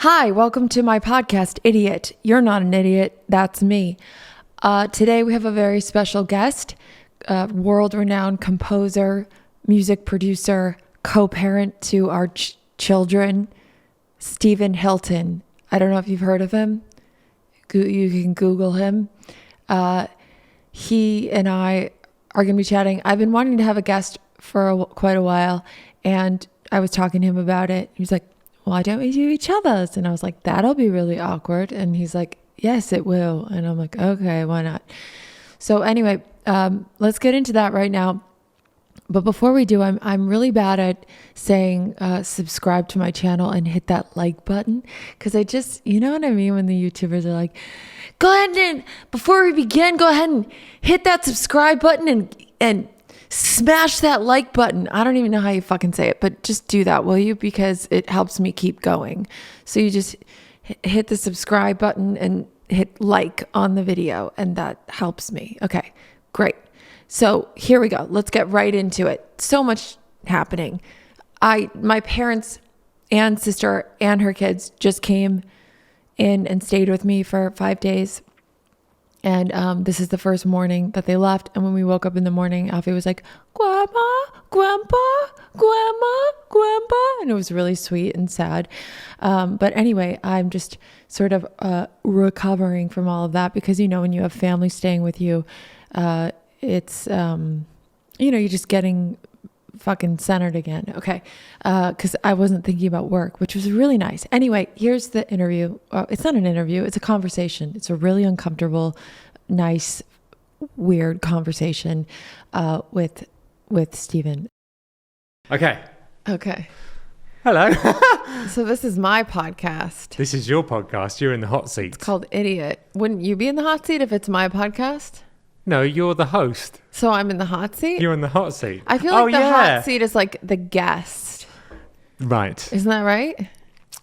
Hi, welcome to my podcast, Idiot. You're not an idiot. That's me. Today we have a very special guest, world-renowned composer, music producer, co-parent to our children, Stephen Hilton. I don't know if you've heard of him. You can Google him. He and I are going to be chatting. I've been wanting to have a guest for quite a while, and I was talking to him about it. He was like, why don't we do each other's? And I was like, that'll be really awkward. And he's like, yes, it will. And I'm like, okay, why not? So anyway, let's get into that right now. But before we do, I'm really bad at saying subscribe to my channel and hit that like button. Because I just, you know what I mean? When the YouTubers are like, go ahead and, before we begin, go ahead and hit that subscribe button and smash that like button. I don't even know how you fucking say it, but just do that, will you? Because it helps me keep going. So you just hit the subscribe button and hit like on the video, and that helps me. Okay, great. So here we go. Let's get right into it. So much happening. My parents and sister and her kids just came in and stayed with me for 5 days. And this is the first morning that they left. And when we woke up in the morning, Alfie was like, Grandma, Grandpa, Grandma, Grandpa. And it was really sweet and sad. But anyway, I'm just sort of recovering from all of that because, you know, when you have family staying with you, it's, you're just getting fucking centered again. Okay. Because I wasn't thinking about work, which was really nice. Anyway, here's the interview. It's not an interview. It's a conversation. It's a really uncomfortable, nice, weird conversation with Stephen. Okay. Hello. So this is my podcast. This is your podcast. You're in the hot seat. It's called Idiot. Wouldn't you be in the hot seat if it's my podcast? No, you're the host. So I'm in the hot seat? You're in the hot seat. I feel like the hot seat is like the guest. Right. Isn't that right?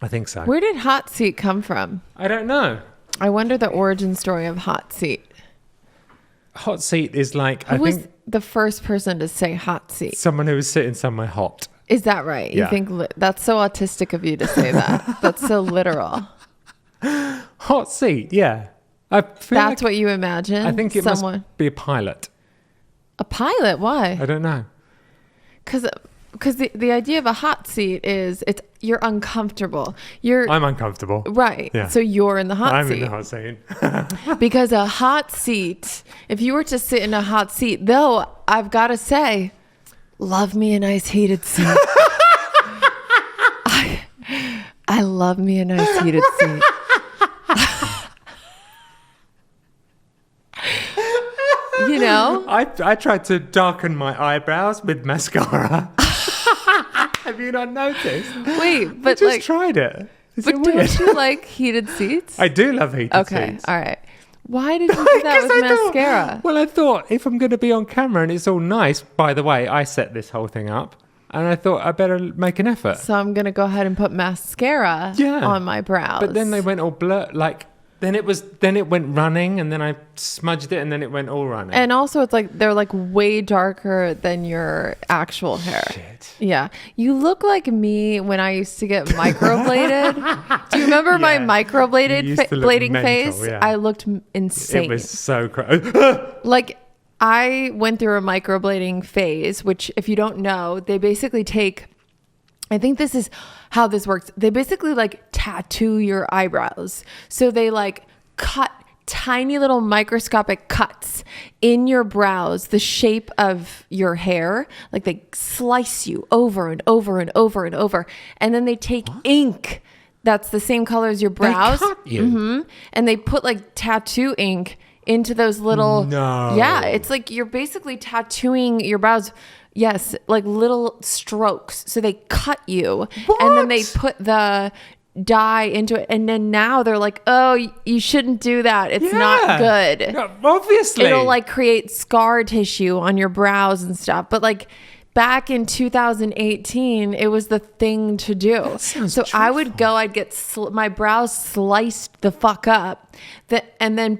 I think so. Where did hot seat come from? I don't know. I wonder the origin story of hot seat. Hot seat is like, Who was the first person to say hot seat? someone who was sitting somewhere hot. Is that right? Yeah. You think that's so autistic of you to say that? That's so literal. Hot seat, yeah. I feel That's like, what you imagine? I think it must be a pilot. A pilot? Why? I don't know. Because the idea of a hot seat is you're uncomfortable. I'm uncomfortable. Right. Yeah. So you're in the hot I'm seat. in the hot seat. Because a hot seat, if you were to sit in a hot seat, though, I've got to say, love me a nice heated seat. I love me a nice heated seat. You know? I tried to darken my eyebrows with mascara. Have you not noticed? Wait, but I just tried it. Is but it weird? don't you like heated seats? I do love heated seats. Okay, all right. Why did you do that with mascara? I thought if I'm going to be on camera and it's all nice, by the way, I set this whole thing up and I thought I better make an effort. So I'm going to go ahead and put mascara on my brows. But then they went all blur, then it went running and then I smudged it and then it went all running. And also it's like, they're like way darker than your actual hair. Shit. Yeah. You look like me when I used to get microbladed. Do you remember my microbladed blading mental, phase? yeah. I looked insane. It was so crazy. Like I went through a microblading phase, which if you don't know, they basically I think this is how this works. They basically like tattoo your eyebrows. So they like cut tiny little microscopic cuts in your brows, the shape of your hair. Like they slice you over and over and over and over. And then they take ink that's the same color as your brows. They cut you? Mm-hmm. And they put like tattoo ink into those little... No. Yeah, it's like you're basically tattooing your brows. Yes, like little strokes. So they cut you. What? And then they put the dye into it. And then now they're like, oh, you shouldn't do that. It's not good. Yeah, obviously. It'll like create scar tissue on your brows and stuff. But like back in 2018, it was the thing to do. That sounds so dreadful. I would go, I'd get my brows sliced the fuck up, and then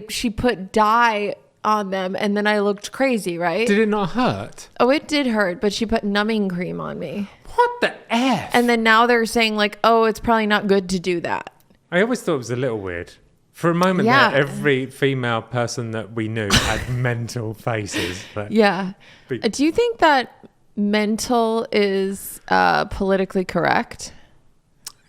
she put dye on them, and then I looked crazy, right? Did it not hurt? Oh, it did hurt, but she put numbing cream on me. What the F? And then now they're saying like, oh, it's probably not good to do that. I always thought it was a little weird. For a moment Yeah. there, every female person that we knew had mental faces. But Yeah. But- Do you think that mental is politically correct?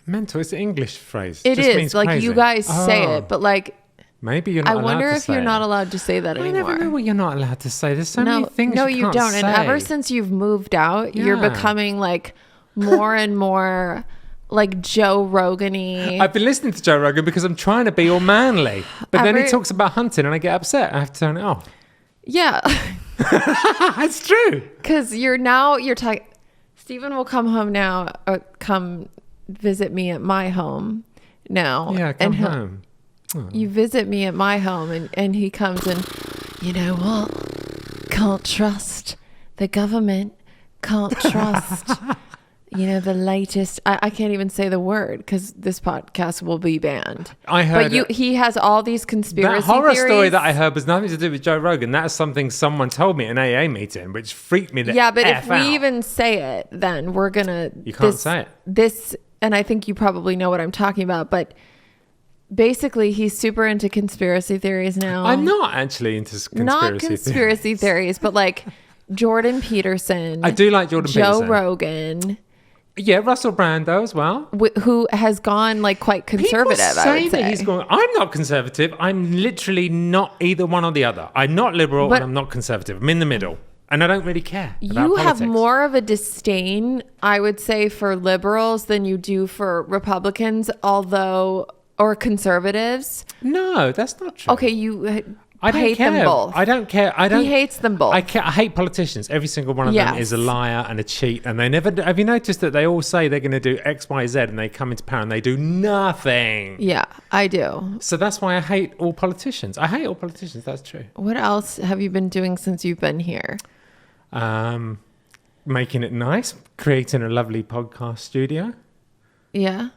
mental, it's an English phrase. It just is. means Like crazy. you guys say Oh, it, but like maybe you're not I allowed wonder to if say you're it. not allowed to say that I anymore. never know what you're not allowed to say. There's so many things no, you you can't don't. say. And ever since you've moved out, you're Yeah. becoming like more and more like Joe Rogan-y. I've been listening to Joe Rogan because I'm trying to be all manly. But then he Ever- talks about hunting and I get upset. I have to turn it off. Yeah, That's true. because you're talking. Stephen will come home now, or come visit me at my home now. Yeah, come and he'll- home. You visit me at my home, and he comes and, you know what? Can't trust the government. Can't trust, the latest. I can't even say the word because this podcast will be banned. I heard But he has all these conspiracy that horror theories. story that I heard was nothing to do with Joe Rogan. That's something someone told me at an AA meeting, which freaked me the Yeah, but F if we out. even say it, then we're gonna. You can't say it. This, and I think you probably know what I'm talking about, but basically, he's super into conspiracy theories now. I'm not actually into conspiracy Not conspiracy theories, but like Jordan Peterson. I do like Jordan Joe Peterson. Rogan, Yeah, Russell Brand though as well. who has gone like quite conservative. People I say would that say. he's going. I'm not conservative. I'm literally not either one or the other. I'm not liberal But- and I'm not conservative. I'm in the middle, and I don't really care. about You have politics. more of a disdain, I would say, for liberals than you do for Republicans, or conservatives. No, that's not true. Okay, you I don't hate care. them both. I don't care. I don't. He hates them both. I hate politicians. Every single one of them Yes. is a liar and a cheat, and they never. Have you noticed that they all say they're going to do X, Y, Z, and they come into power and they do nothing? Yeah, I do. So that's why I hate all politicians. I hate all politicians. That's true. What else have you been doing since you've been here? Making it nice, creating a lovely podcast studio. Yeah.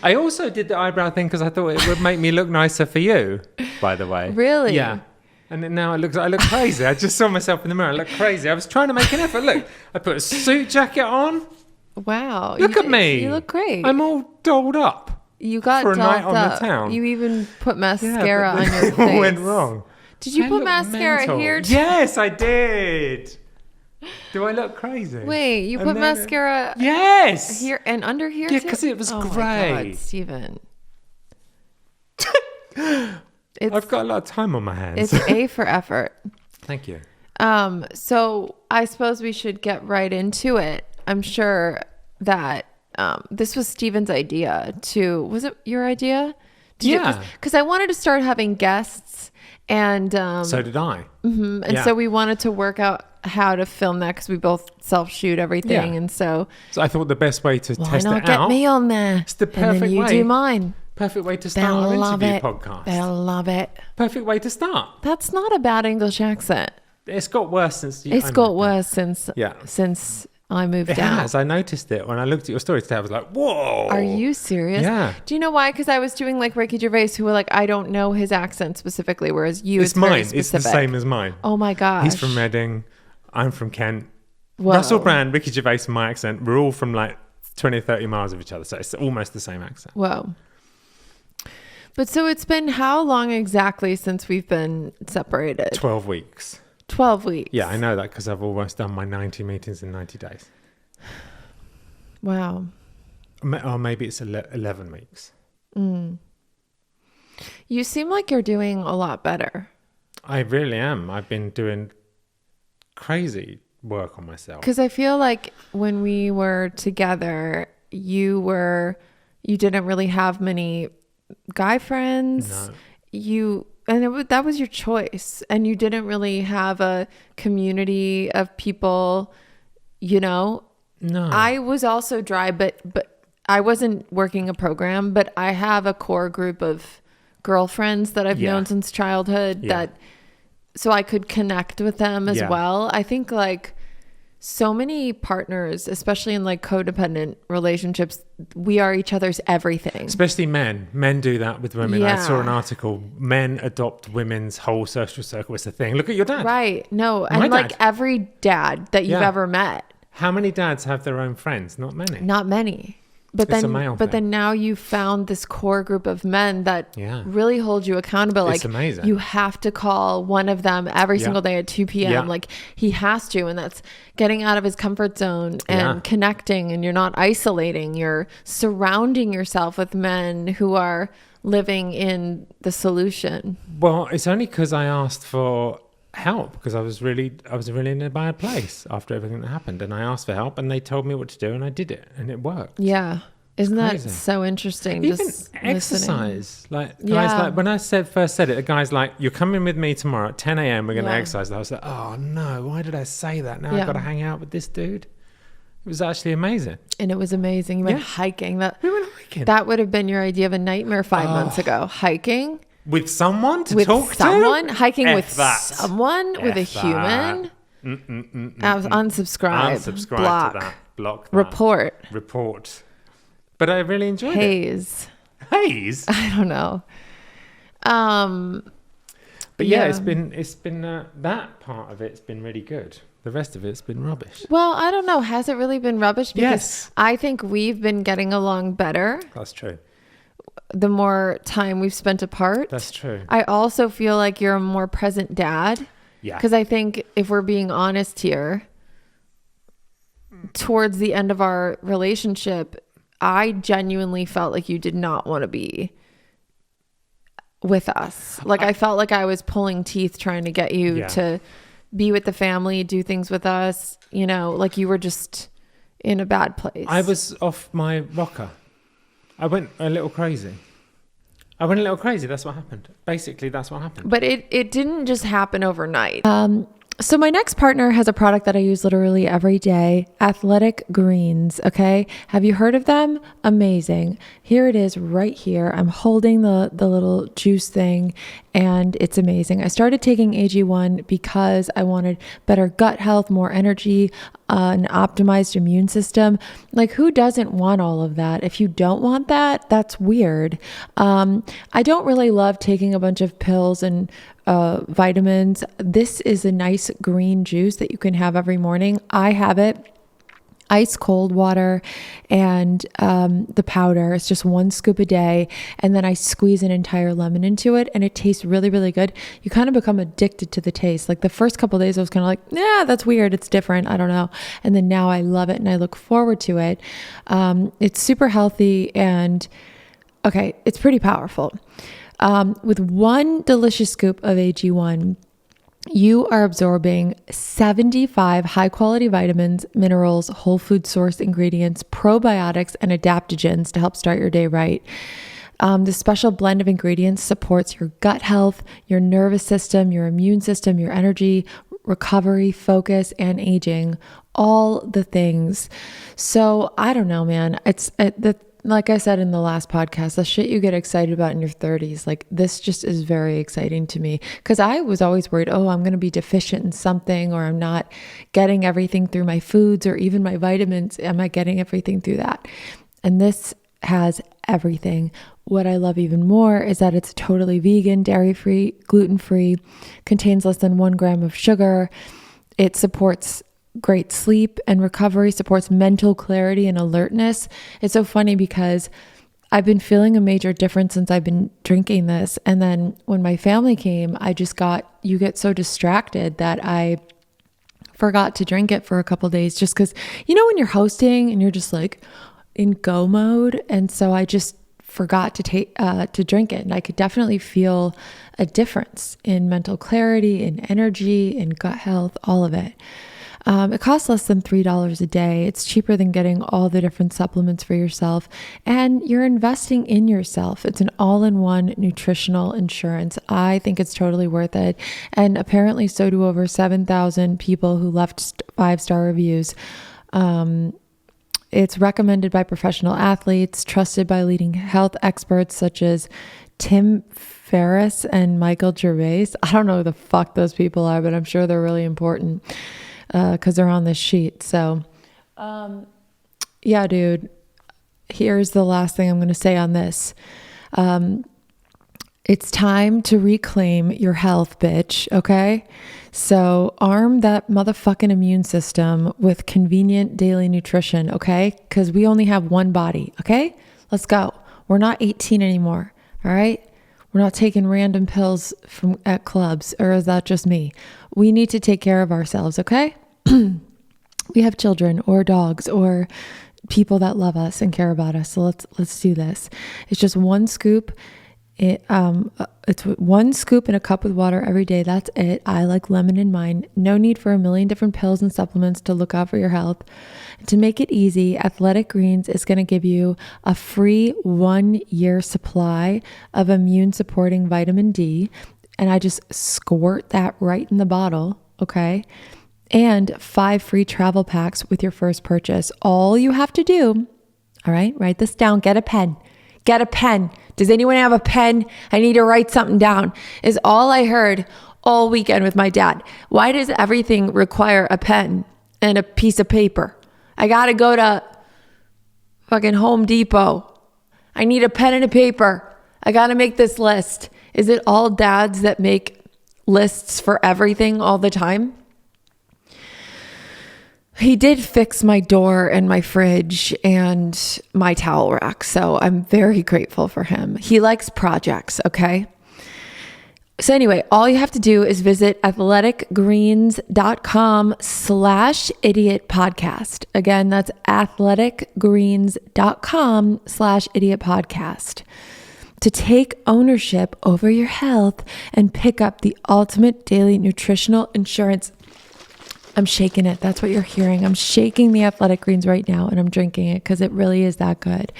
I also did the eyebrow thing because I thought it would make me look nicer for you. By the way, Really? Yeah. And then now I look crazy. I just saw myself in the mirror. I look crazy. I was trying to make an effort. Look, I put a suit jacket on. Wow. Look at me. You look great. I'm all dolled up. You got for a night dolled on the up. town. You even put Yeah, mascara but on your then face. it all went wrong. Did you I put look mascara mental. here too? Yes, I did. Do I look crazy? Wait, you And put then- Mascara Yes. here and under here? Yeah, too? 'cause it was oh grey. My God, Steven. I've got a lot of time on my hands. It's A for effort. Thank you. So I suppose we should get right into it. I'm sure that this was Steven's idea too. Was it your idea? Yeah. Because I wanted to start having guests, and So did I. and yeah. so we wanted to work out how to film that because we both self-shoot everything, Yeah. and so So I thought the best way to why test not it get out, me on there? It's the and then perfect you way. do mine. perfect way to start They'll our love interview it. podcast. They'll love it. Perfect way to start. That's not a bad English accent. It's got worse since you. It's I got know. worse since Yeah. I moved It out. has. I noticed it when I looked at your story today. I was like, "Whoa!" Are you serious? Yeah. Do you know why? Because I was doing like Ricky Gervais, who were like, I don't know his accent specifically, whereas you, It's very mine. It's the specific. same as mine. Oh my gosh. He's from Reading. I'm from Kent. Whoa. Russell Brand, Ricky Gervais, and my accent. We're all from like 20, 30 miles of each other, so it's almost the same accent. Whoa. But so it's been how long exactly since we've been separated? 12 weeks. 12 weeks. Yeah, I know that because I've almost done my 90 meetings in 90 days. Wow. Or maybe it's 11 weeks. You seem like you're doing a lot better. I really am. I've been doing crazy work on myself. Because I feel like when we were together, you didn't really have many guy friends. No. That was your choice, and you didn't really have a community of people. No. I was also dry, but I wasn't working a program, but I have a core group of girlfriends that I've Yeah. known since childhood Yeah. so I could connect with them as Yeah. well. I think like so many partners, especially in like codependent relationships, we are each other's everything. Especially men. Men do that with women. I Yeah. saw an article. Men adopt women's whole social circle. It's a thing. Look at your dad. Right. No. My And like dad. every dad that you've Yeah. ever met How many dads have their own friends? Not many. Not many. But It's a then, male but thing. then now you found this core group of men that Yeah. really hold you accountable. It's Like amazing. you have to call one of them every Yeah. single day at 2 p.m. Yeah. Like he has to, and that's getting out of his comfort zone and Yeah. connecting. And you're not isolating. You're surrounding yourself with men who are living in the solution. Well, it's only because I asked for help because I was really in a bad place after everything that happened, and I asked for help, and they told me what to do, and I did it, and it worked. Yeah. Isn't that crazy. so interesting? Even Just listening. exercise, like guys, Yeah. like when I first said it, the guy's like, "You're coming with me tomorrow at 10 a.m. We're going to Yeah. exercise." And I was like, "Oh no, why did I say that? Now Yeah. I've got to hang out with this dude." It was actually amazing. And it was amazing. You went Yeah. hiking. We went hiking That would have been your idea of a nightmare 5 months ago. Hiking with someone to with talk someone, to. hiking F with that. someone, with a F human. I was unsubscribed. Unsubscribe Block. to that. Block that. Report. But I really enjoyed it. Haze. Haze. I don't know. But yeah, Yeah. it's been that part of it's been really good. The rest of it's been rubbish. Well, I don't know. Has it really been rubbish? Because Yes. I think we've been getting along better That's true. the more time we've spent apart. That's true. I also feel like you're a more present dad. Yeah. Because I think if we're being honest here, towards the end of our relationship, I genuinely felt like you did not want to be with us. Like I felt like I was pulling teeth trying to get you Yeah. to be with the family, do things with us, you know, like you were just in a bad place. I was off my rocker. I went a little crazy. That's what happened. Basically, that's what happened. But it didn't just happen overnight. So my next partner has a product that I use literally every day, Athletic Greens, okay? Have you heard of them? Amazing. Here it is right here. I'm holding the little juice thing and it's amazing. I started taking AG1 because I wanted better gut health, more energy, an optimized immune system. Like who doesn't want all of that? If you don't want that, that's weird. I don't really love taking a bunch of pills and vitamins. This is a nice green juice that you can have every morning. I have it ice cold water and the powder. It's just 1 scoop a day. And then I squeeze an entire lemon into it and it tastes really, really good. You kind of become addicted to the taste. Like the first couple of days I was kind of like, yeah, that's weird. It's different. I don't know. And then now I love it and I look forward to it. It's super healthy and okay, it's pretty powerful. With 1 delicious scoop of AG1, you are absorbing 75 high quality vitamins, minerals, whole food source ingredients, probiotics, and adaptogens to help start your day right. This special blend of ingredients supports your gut health, your nervous system, your immune system, your energy, recovery, focus, and aging, all the things. So I don't know, man. Like I said in the last podcast, the shit you get excited about in your 30s, like this just is very exciting to me because I was always worried, oh, I'm going to be deficient in something or I'm not getting everything through my foods or even my vitamins. Am I getting everything through that? And this has everything. What I love even more is that it's totally vegan, dairy-free, gluten-free, contains less than 1 gram of sugar. It supports great sleep and recovery, supports mental clarity and alertness. It's so funny because I've been feeling a major difference since I've been drinking this. And then when my family came, you get so distracted that I forgot to drink it for a couple days just because, you know, when you're hosting and you're just like in go mode. And so I just forgot to drink it. And I could definitely feel a difference in mental clarity, in energy, in gut health, all of it. It costs less than $3 a day. It's cheaper than getting all the different supplements for yourself. And you're investing in yourself. It's an all-in-one nutritional insurance. I think it's totally worth it. And apparently so do over 7,000 people who left 5-star reviews. It's recommended by professional athletes, trusted by leading health experts such as Tim Ferriss and Michael Gervais. I don't know who the fuck those people are, but I'm sure they're really important. Because they're on this sheet. So, yeah, dude, here's the last thing I'm going to say on this. It's time to reclaim your health, bitch, okay? So arm that motherfucking immune system with convenient daily nutrition, okay? Because we only have one body, okay? Let's go. We're not 18 anymore, all right? We're not taking random pills at clubs, or is that just me? We need to take care of ourselves, okay? We have children or dogs or people that love us and care about us. So let's do this. It's just one scoop. It's one scoop in a cup with water every day. That's it. I like lemon in mine. No need for a million different pills and supplements to look out for your health. To make it easy, Athletic Greens is going to give you a free 1-year supply of immune supporting vitamin D. And I just squirt that right in the bottle. Okay. And 5 free travel packs with your first purchase. All you have to do, all right, write this down. Get a pen. Get a pen. Does anyone have a pen? I need to write something down. Is all I heard all weekend with my dad. Why does everything require a pen and a piece of paper? I got to go to fucking Home Depot. I need a pen and a paper. I got to make this list. Is it all dads that make lists for everything all the time? He did fix my door and my fridge and my towel rack, so I'm very grateful for him. He likes projects, okay? So anyway, all you have to do is visit athleticgreens.com/idiot podcast. Again, that's athleticgreens.com/idiot podcast to take ownership over your health and pick up the ultimate daily nutritional insurance. I'm shaking it. That's what you're hearing. I'm shaking the Athletic Greens right now and I'm drinking it because it really is that good.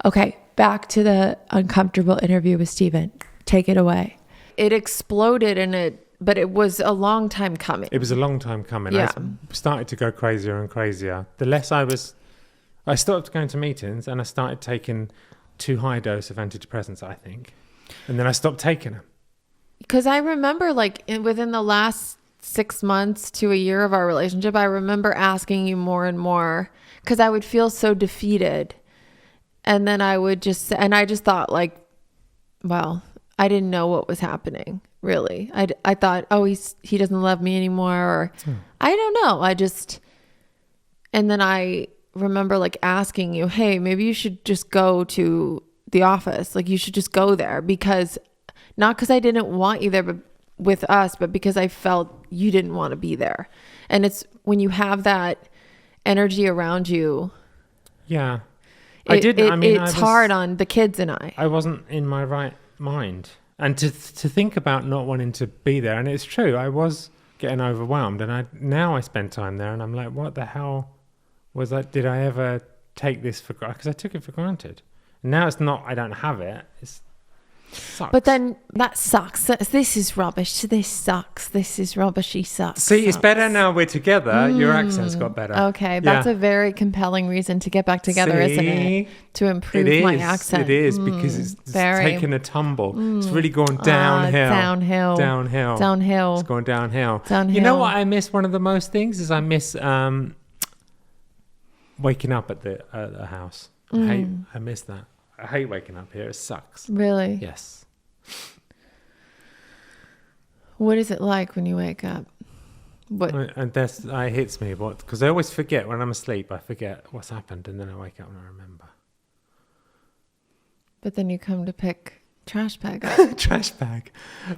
Okay, back to the uncomfortable interview with Steven. Take it away. It exploded but it was a long time coming. It was a long time coming. Yeah. I started to go crazier and crazier. The less I stopped going to meetings and I started taking too high a dose of antidepressants, I think. And then I stopped taking them. Because I remember within the last 6 months to a year of our relationship, I remember asking you more and more because I would feel so defeated. And then I would I just thought well, I didn't know what was happening really. I thought, oh, he doesn't love me anymore. Or I don't know. And then I remember asking you, hey, maybe you should just go to the office. You should just go there not because I didn't want you there, but with us, but because I felt you didn't want to be there. And it's when you have that energy around you. Yeah. It's hard on the kids and I. I wasn't in my right mind. And to think about not wanting to be there, and it's true, I was getting overwhelmed. And now I spend time there and I'm like, what the hell was that? Did I ever take this for granted? Because I took it for granted. And now it's not, I don't have it. Sucks. But then that sucks. This is rubbish. This sucks. This is rubbishy. Sucks. See, it's better now we're together. Your accent's got better. Okay, that's a very compelling reason to get back together, isn't it? To improve my accent. It is because it's taking a tumble. It's really going downhill. Downhill. It's going downhill. You know what I miss? One of the most things is I miss waking up at the house. I miss that. I hate waking up here. It sucks. Really? Yes. What is it like when you wake up? And that hits me. Because I always forget when I'm asleep. I forget what's happened, and then I wake up and I remember. But then you come to pick trash bag up. Trash bag.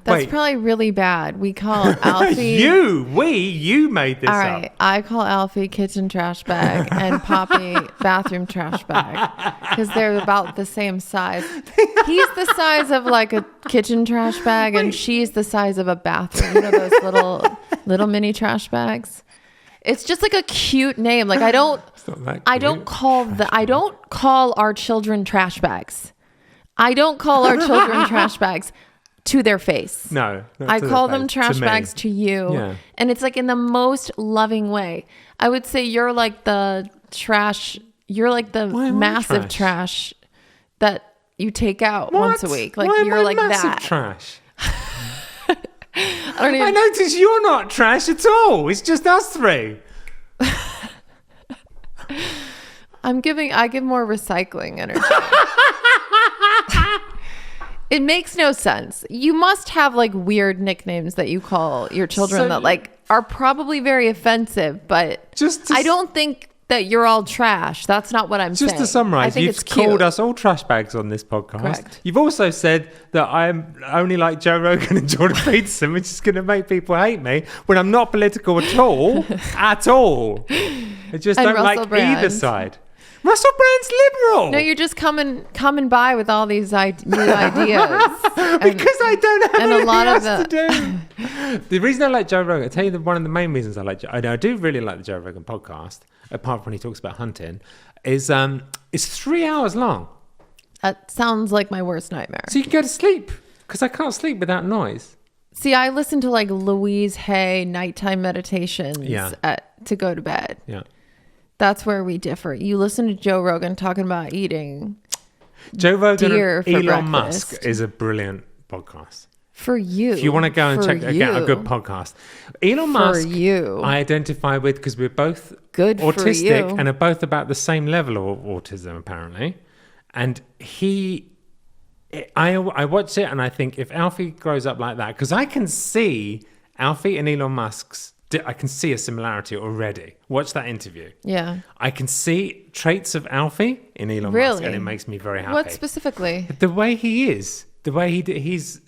That's probably really bad. We call Alfie. You made this up. All right. I call Alfie kitchen trash bag and Poppy bathroom trash bag because they're about the same size. He's the size of a kitchen trash bag and she's the size of a bathroom. You know those little mini trash bags? It's just a cute name. I don't call our children trash bags. I don't call our children trash bags to their face. No. I call them trash bags to you. Yeah. And it's in the most loving way. I would say you're the trash. You're the massive trash that you take out once a week. You're massive that. Trash. I notice you're not trash at all. It's just us three. I give more recycling energy. It makes no sense. You must have like weird nicknames that you call your children So- that like are probably very offensive, but Just to I don't think that you're all trash. That's not what I'm saying. Just to I summarise, think you've it's cute. called us all trash bags on this podcast. Correct. You've also said that I'm only like Joe Rogan and Jordan Peterson, which is going to make people hate me when I'm not political at all. At all. I just And don't like Russell Brand. either side. Russell Brand's liberal. No, you're just coming by with all these new ideas. Because I don't have and a anything lot of else to do. The reason I like Joe Rogan, I'll tell you one of the main reasons I like Joe, I do really like the Joe Rogan podcast, apart from when he talks about hunting, is it's 3 hours long. That sounds like my worst nightmare. So you can go to sleep, because I can't sleep without noise. See, I listen to like Louise Hay nighttime meditations Yeah. to go to bed. Yeah. That's where we differ. You listen to Joe Rogan talking about eating Joe Rogan deer and for Elon breakfast. Musk is a brilliant podcast. for you. If you want to go and For check again, a you. good podcast. Elon For Musk, you. I identify with because we're both Good for autistic you. and are both about the same level of autism, apparently. And I watch it and I think if Alfie grows up like that, because I can see Alfie and Elon Musk's, I can see a similarity already. Watch that interview. Yeah. I can see traits of Alfie in Elon Musk, Really? and it makes me very happy. What specifically? The way he is, the way he's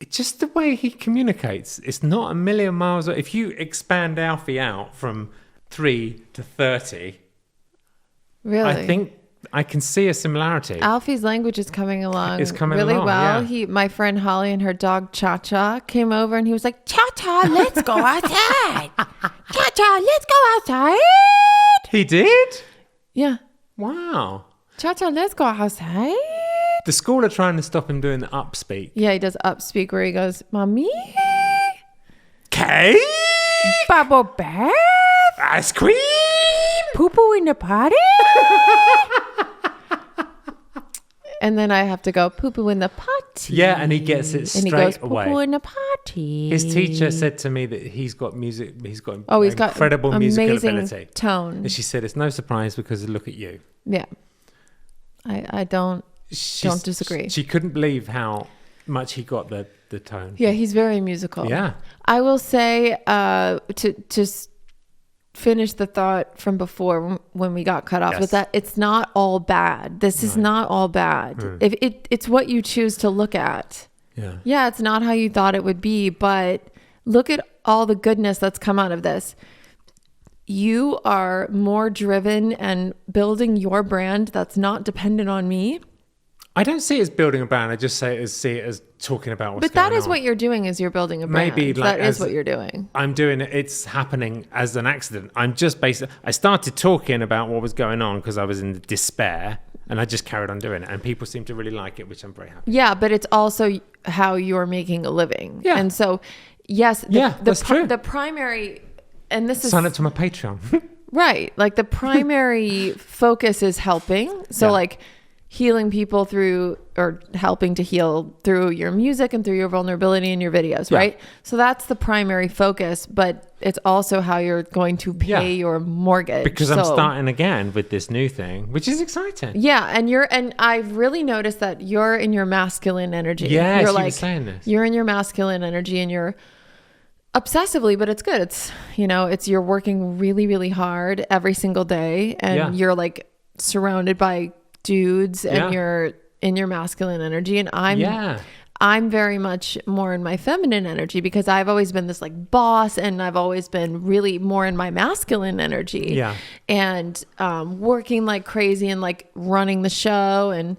just the way he communicates. It's not a million miles. If you expand Alfie out from 3 to 30, Really? I think I can see a similarity. Alfie's language is coming along It's coming really along, well. yeah. My friend Holly and her dog Cha Cha came over and he was like, Cha Cha, let's go outside. Cha Cha, let's go outside. He did? Yeah. Wow. Cha Cha, let's go outside. The school are trying to stop him doing the upspeak. Yeah, he does upspeak where he goes, Mommy, Cake? bubble bath, Ice cream? poo poo in the potty. And then I have to go poo poo in the potty. Yeah, and he gets it And straight he goes poo away. poo in the potty. His teacher said to me that he's got music. He's got he's got incredible musical amazing ability. tone. And she said it's no surprise because look at you. Yeah. I don't She's- disagree. She couldn't believe how much he got the tone. Yeah, he's very musical. Yeah. I will say to finish the thought from before when we got cut off Yes. with that, it's not all bad. This is not all bad. Hmm. If it's what you choose to look at. Yeah. Yeah, it's not how you thought it would be, but look at all the goodness that's come out of this. You are more driven and building your brand that's not dependent on me. I don't see it as building a brand. I just see it as talking about what's But that going is on. what you're doing is you're building a brand. Maybe, like, that is as- what you're doing. I'm doing it. It's happening as an accident. I'm just basically. I started talking about what was going on because I was in despair, and I just carried on doing it. And people seem to really like it, which I'm very happy. Yeah, but it's also how you're making a living. Yeah. And so, yes, that's true. the primary, and this is Sign up to my Patreon. right. Like the primary focus is helping. So Yeah. like healing people through or helping to heal through your music and through your vulnerability in your videos, Yeah. right? So that's the primary focus, but it's also how you're going to pay Yeah. your mortgage. Because I'm So- starting again with this new thing, which is exciting. Yeah, and I've really noticed that you're in your masculine energy. Yes, you're you were saying this. You're in your masculine energy and you're obsessively, but it's good. It's it's you're working really, really hard every single day and Yeah. you're like surrounded by dudes and Yeah. you're in your masculine energy and Yeah. I'm very much more in my feminine energy because I've always been this like boss and I've always been really more in my masculine energy. Yeah. And working like crazy and like running the show and,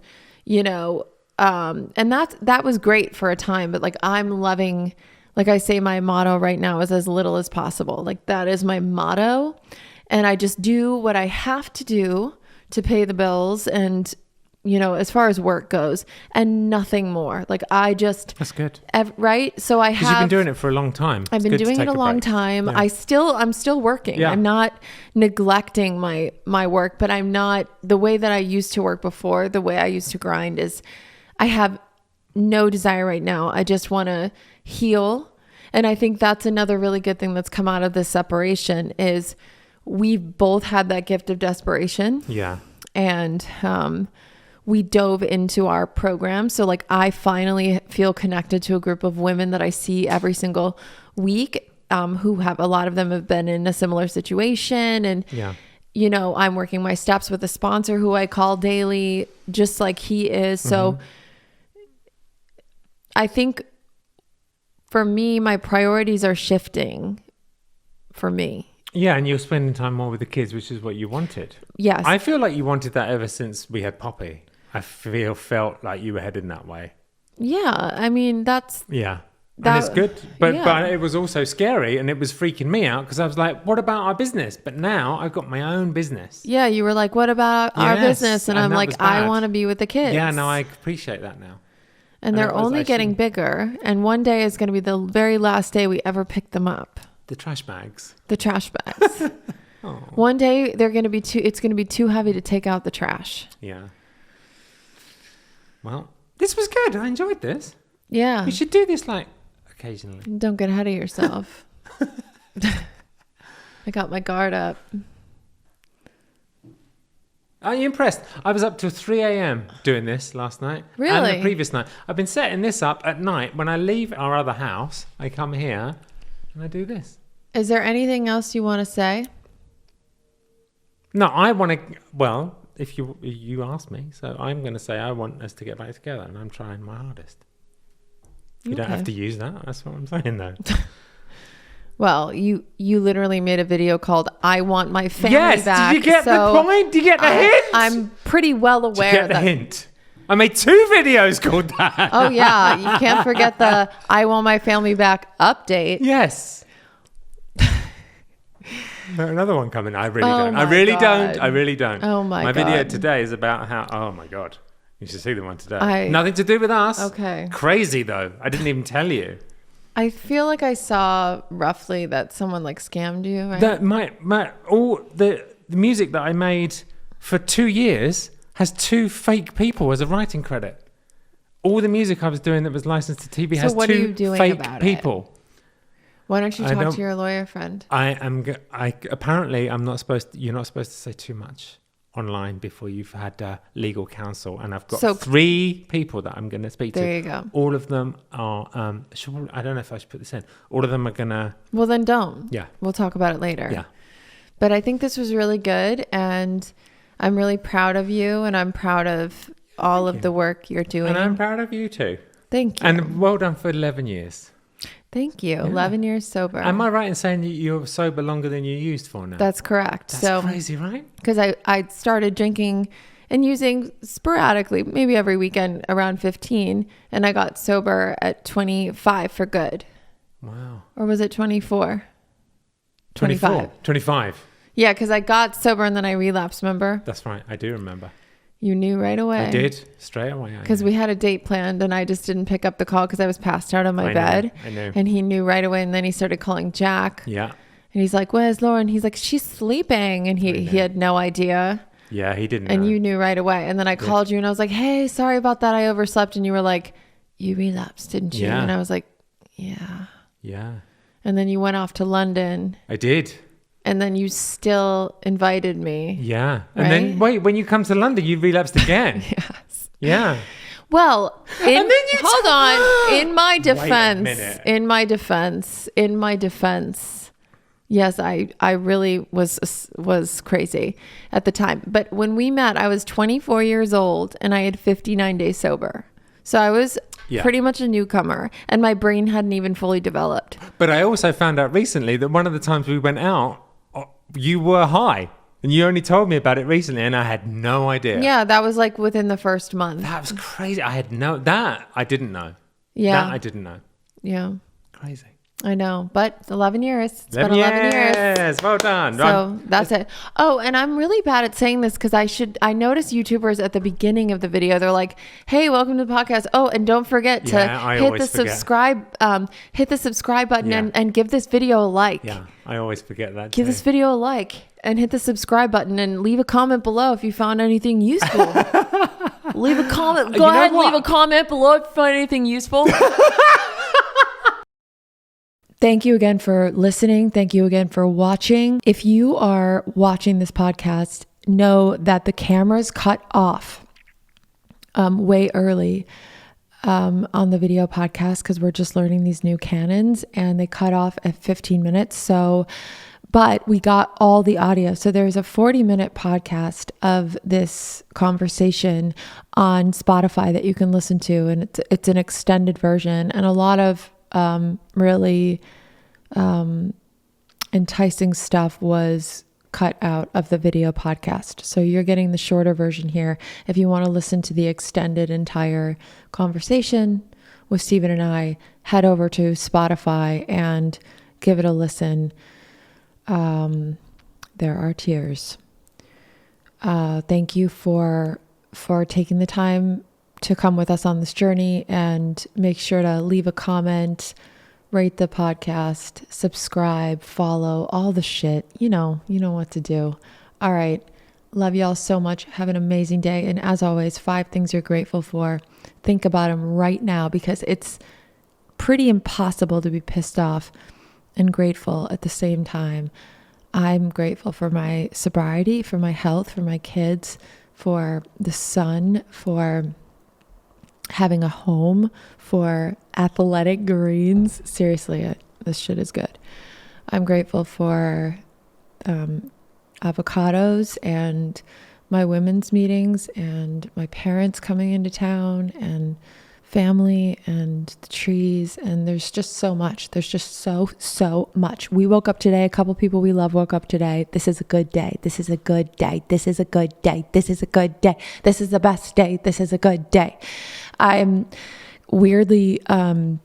and that was great for a time. But like I'm loving, like I say, my motto right now is as little as possible. Like that is my motto. And I just do what I have to do to pay the bills and, as far as work goes and nothing more. Like I just, That's good. right? So I Because have, you've been doing it for a long time. I've It's been good to doing it take a long break. time. Yeah. I'm still working. Yeah. I'm not neglecting my work, but I'm not the way that I used to work before. The way I used to grind is I have no desire right now. I just want to heal. And I think that's another really good thing that's come out of this separation is we've both had that gift of desperation. Yeah. And we dove into our program. So like I finally feel connected to a group of women that I see every single week, who have, a lot of them have been in a similar situation. And, you know, I'm working my steps with a sponsor who I call daily, just like he is. So I think for me, my priorities are shifting for me. Yeah, and you're spending time more with the kids, which is what you wanted. Yes. I feel like you wanted that ever since we had Poppy. I felt like you were heading that way. Yeah, I mean, that's... Yeah. That, and it's good. But yeah. but it was also scary, and it was freaking me out because I was like, what about our business? But now I've got my own business. Yeah, you were like, what about our business? And I'm that like, was bad. I want to be with the kids. Yeah, no, I appreciate that now. And they're only getting bigger. And one day is going to be the very last day we ever pick them up. The trash bags. The trash bags. Oh. One day they're going to be it's going to be too heavy to take out the trash. Yeah. Well, this was good. I enjoyed this. Yeah. We should do this like occasionally. Don't get ahead of yourself. I got my guard up. Are you impressed? I was up till 3 a.m. doing this last night. Really? And the previous night. I've been setting this up at night. When I leave our other house, I come here and I do this. Is there anything else you want to say? No, I want to... Well, if you ask me, so I'm going to say I want us to get back together, and I'm trying my hardest. You don't have to use that. That's what I'm saying, though. Well, you literally made a video called "I Want My Family Back." Did you get the point? Did you get the hint? I'm pretty well aware. Did you get the hint? I made 2 videos called that. Oh yeah, you can't forget the "I Want My Family Back" update. Yes. Another one coming. I really don't. I really don't. Oh my God. My video today is about how... Oh my God. You should see the one today. Nothing to do with us. Okay. Crazy though. I didn't even tell you. I feel like I saw roughly that someone like scammed you. Right? That all the music that I made for 2 years has 2 fake people as a writing credit. All the music I was doing that was licensed to TV has 2 fake people. Why don't you talk to your lawyer friend? Apparently I'm not supposed to, you're not supposed to say too much online before you've had legal counsel, and I've got 3 people that I'm going to speak to. There you go. All of them are I don't know if I should put this in. All of them are gonna... Well, then don't. Yeah, we'll talk about it later. Yeah, but I think this was really good, and I'm really proud of you, and I'm proud of all of the work you're doing. And I'm proud of you too. Thank you. And well done for 11 years. Thank you. Yeah. 11 years sober. Am I right in saying you're sober longer than you used for now? That's correct. That's crazy, right? Because I started drinking and using sporadically, maybe every weekend around 15, and I got sober at 25 for good. Wow. Or was it 24? 25. Yeah, because I got sober and then I relapsed, remember? That's right. I do remember. You knew right away. I did, straight away. Because we had a date planned and I just didn't pick up the call because I was passed out on my bed. I knew. And he knew right away. And then he started calling Jack. Yeah. And he's like, where's Lauren? He's like, she's sleeping. And he had no idea. Yeah, he didn't And know. you knew right away. And then I called you and I was like, hey, sorry about that. I overslept. And you were like, you relapsed, didn't you? Yeah. And I was like, yeah. Yeah. And then you went off to London. I did. And then you still invited me. Yeah. And then, wait, when you come to London, you relapsed again. Yes. Yeah. Well, hold on. In my defense, yes, I really was crazy at the time. But when we met, I was 24 years old and I had 59 days sober. So I was pretty much a newcomer and my brain hadn't even fully developed. But I also found out recently that one of the times we went out, you were high. And you only told me about it recently, and I had no idea. Yeah, that was like within the first month. That was crazy. I didn't know. Yeah. That I didn't know. Yeah. Crazy. I know, but 11 years. It's been 11 years. Well done. So that's it. Oh, and I'm really bad at saying this because I notice YouTubers at the beginning of the video, they're like, hey, welcome to the podcast. Oh, and don't forget to hit the subscribe button and give this video a like. Yeah, I always forget that. Give this video a like and hit the subscribe button and leave a comment below if you found anything useful. Leave a comment. Go ahead and leave a comment below if you find anything useful. Thank you again for listening. Thank you again for watching. If you are watching this podcast, know that the camera's cut off. way early on the video podcast because we're just learning these new canons, and they cut off at 15 minutes. So, but we got all the audio. So there's a 40-minute podcast of this conversation on Spotify that you can listen to, and it's an extended version, and a lot of really enticing stuff was cut out of the video podcast. So you're getting the shorter version here. If you want to listen to the extended entire conversation with Stephen and I, head over to Spotify and give it a listen. There are tears. Thank you for taking the time to come with us on this journey, and make sure to leave a comment, rate the podcast, subscribe, follow, all the shit. You know what to do. All right. Love y'all so much. Have an amazing day. And as always, 5 things you're grateful for. Think about them right now, because it's pretty impossible to be pissed off and grateful at the same time. I'm grateful for my sobriety, for my health, for my kids, for the sun, for having a home, for athletic greens. Seriously, this shit is good. I'm grateful for avocados and my women's meetings and my parents coming into town and family and the trees. And there's just so much. There's just so much. We woke up today. A couple people we love woke up today. This is a good day. This is a good day. This is a good day. This is a good day. This is the best day. This is a good day. I'm weirdly, because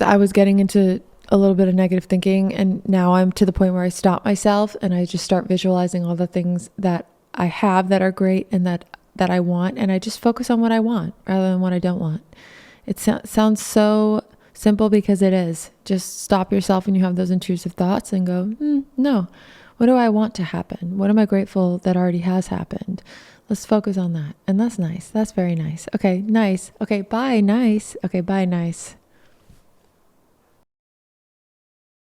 I was getting into a little bit of negative thinking, and now I'm to the point where I stop myself and I just start visualizing all the things that I have that are great and that I want, and I just focus on what I want rather than what I don't want. It sounds so simple, because it is. Just stop yourself when you have those intrusive thoughts and go, no, what do I want to happen? What am I grateful that already has happened? Let's focus on that. And that's nice. That's very nice. Okay, nice. Okay, bye, nice. Okay, bye, nice.